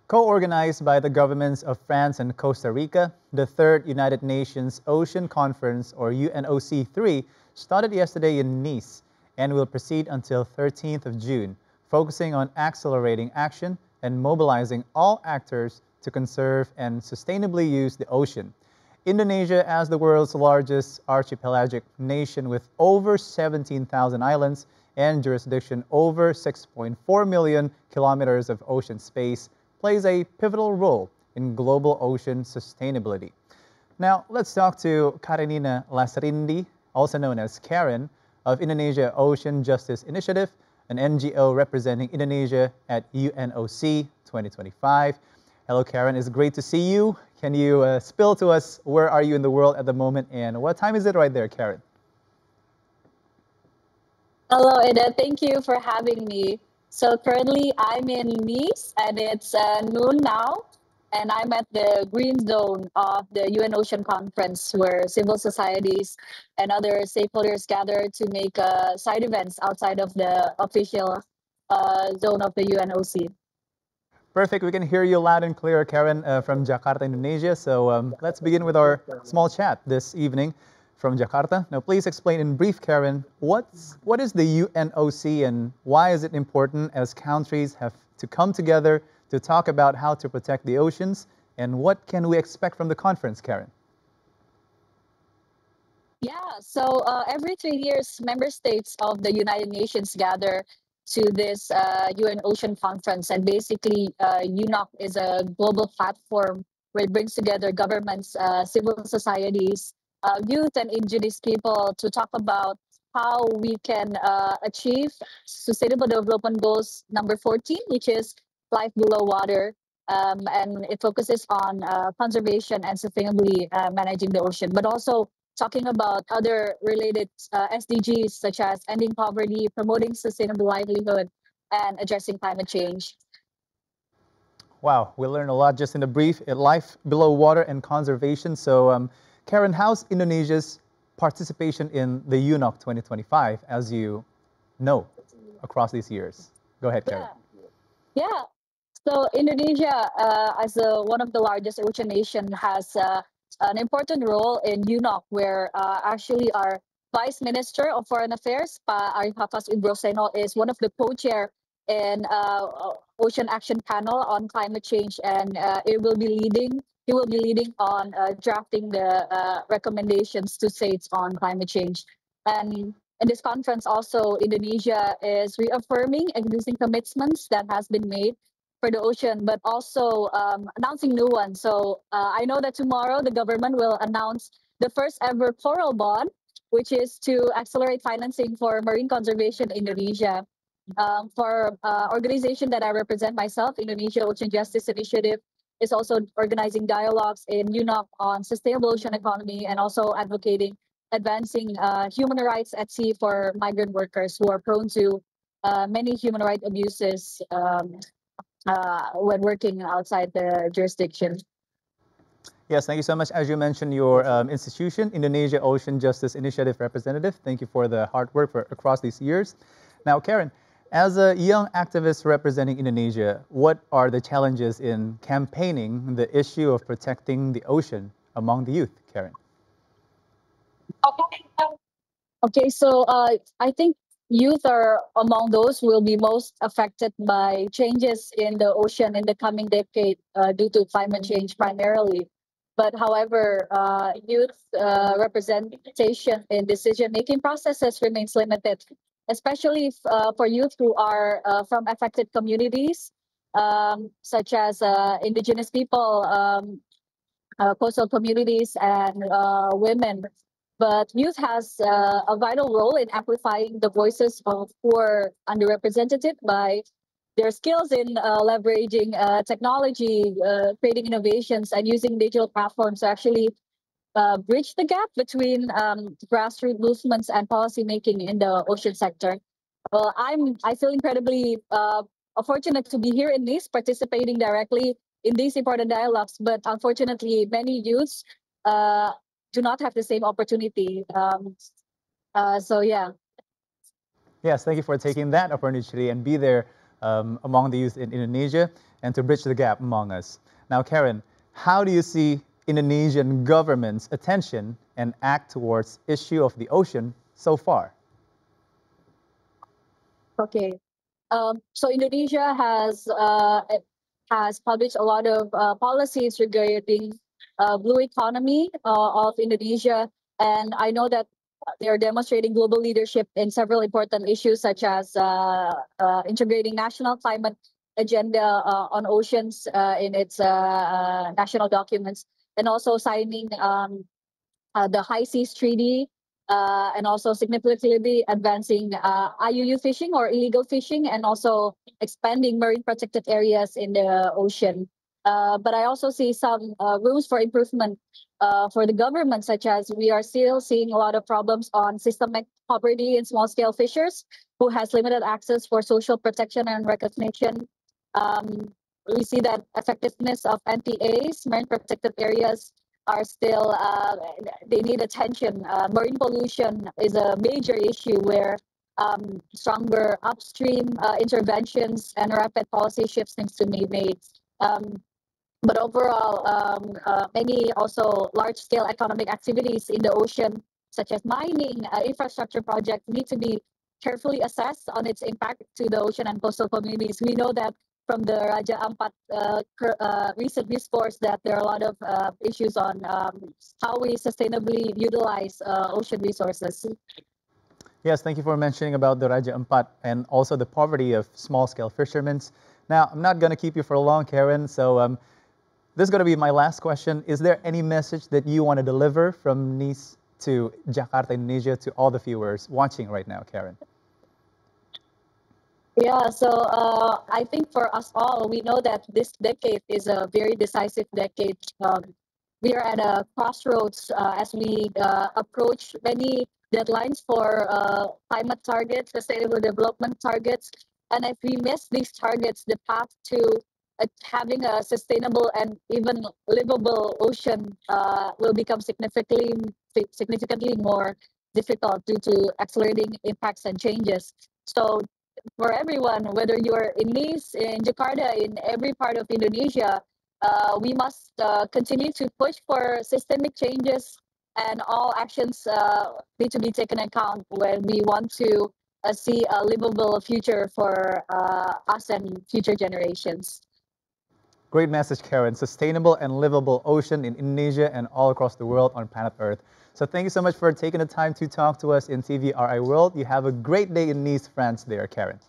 Co-organized by the governments of France and Costa Rica, the Third United Nations Ocean Conference, or UNOC3, started yesterday in Nice and will proceed until 13th of June, focusing on accelerating action and mobilizing all actors to conserve and sustainably use the ocean. Indonesia, as the world's largest archipelagic nation with over 17,000 islands and jurisdiction over 6.4 million kilometers of ocean space, plays a pivotal role in global ocean sustainability. Now, let's talk to Karenina Lasrindi, also known as Karen, of Indonesia Ocean Justice Initiative, an NGO representing Indonesia at UNOC 2025. Hello, Karen. It's great to see you. Can you spill to us where are you in the world at the moment and what time is it right there, Karen? Hello, Ida. Thank you for having me. So currently I'm in Nice and it's noon now. And I'm at the green zone of the UN Ocean Conference where civil societies and other stakeholders gather to make side events outside of the official zone of the UNOC. Perfect. We can hear you loud and clear, Karen, from Jakarta, Indonesia. So let's begin with our small chat this evening from Jakarta. Now, please explain in brief, Karen, what is the UNOC and why is it important as countries have to come together to talk about how to protect the oceans, and what can we expect from the conference, Karen? Yeah, so every 3 years, member states of the United Nations gather to this UN Ocean Conference. And basically, UNOC is a global platform where it brings together governments, civil societies, youth, and indigenous people to talk about how we can achieve Sustainable Development Goals number 14, which is life below water. And it focuses on conservation and sustainably managing the ocean, but also talking about other related SDGs such as ending poverty, promoting sustainable livelihood, and addressing climate change. Wow, we learned a lot just in the brief, life below water and conservation. So, Karen, how's Indonesia's participation in the UNOC 2025, as you know, across these years? Go ahead, Karen. Yeah. So Indonesia, as one of the largest ocean nation, has an important role in UNOC, where actually our Vice Minister of Foreign Affairs, Pa Arif Hafaz Ibroseno, is one of the co-chair in Ocean Action Panel on climate change, and it will be leading. He will be leading on drafting the recommendations to states on climate change. And in this conference, also Indonesia is reaffirming existing commitments that has been made for the ocean, but also announcing new ones. So I know that tomorrow the government will announce the first ever coral bond, which is to accelerate financing for marine conservation in Indonesia. For organization that I represent myself, Indonesia Ocean Justice Initiative, is also organizing dialogues in UNOC on sustainable ocean economy and also advocating advancing human rights at sea for migrant workers who are prone to many human rights abuses when working outside the jurisdiction. Yes, thank you so much. As you mentioned, your institution, Indonesia Ocean Justice Initiative representative, thank you for the hard work across these years. Now, Karen, as a young activist representing Indonesia, what are the challenges in campaigning the issue of protecting the ocean among the youth, Karen? Okay, so I think youth are among those who will be most affected by changes in the ocean in the coming decade due to climate change primarily. But however, youth representation in decision-making processes remains limited, especially for youth who are from affected communities, such as indigenous people, coastal communities, and women. But youth has a vital role in amplifying the voices of who are underrepresented by their skills in leveraging technology, creating innovations, and using digital platforms to actually bridge the gap between grassroots movements and policymaking in the ocean sector. Well, I feel incredibly fortunate to be here in Nice, participating directly in these important dialogues. But unfortunately, many youths do not have the same opportunity. So yeah. Yes, thank you for taking that opportunity and be there among the youth in Indonesia. and to bridge the gap among us. Now, Karen, how do you see Indonesian government's attention and act towards issue of the ocean so far? Okay. So Indonesia has published a lot of policies regarding blue economy of Indonesia, and I know that they are demonstrating global leadership in several important issues such as integrating national climate agenda on oceans in its national documents, and also signing the High Seas Treaty, and also significantly advancing IUU fishing or illegal fishing, and also expanding marine protected areas in the ocean. But I also see some rooms for improvement for the government, such as we are still seeing a lot of problems on systemic poverty in small scale fishers who has limited access for social protection and recognition. We see that effectiveness of NPAs, marine protected areas, are still they need attention. Marine pollution is a major issue where stronger upstream interventions and rapid policy shifts needs to be made. But overall, many also large-scale economic activities in the ocean, such as mining, infrastructure projects, need to be carefully assessed on its impact to the ocean and coastal communities. We know that from the Raja Ampat recent discourse that there are a lot of issues on how we sustainably utilize ocean resources. Yes, thank you for mentioning about the Raja Ampat and also the poverty of small-scale fishermen. Now, I'm not going to keep you for long, Karen, so this is going to be my last question. Is there any message that you want to deliver from Nice to Jakarta, Indonesia, to all the viewers watching right now, Karen? Yeah, so I think for us all, we know that this decade is a very decisive decade. We are at a crossroads as we approach many deadlines for climate targets, sustainable development targets. And if we miss these targets, the path to having a sustainable and even livable ocean will become significantly more difficult due to accelerating impacts and changes. So for everyone, whether you're in Nice, in Jakarta, in every part of Indonesia, we must continue to push for systemic changes, and all actions need to be taken account when we want to see a livable future for us and future generations. Great message, Karen. Sustainable and livable ocean in Indonesia and all across the world on planet Earth. So thank you so much for taking the time to talk to us in TVRI World. You have a great day in Nice, France there, Karen.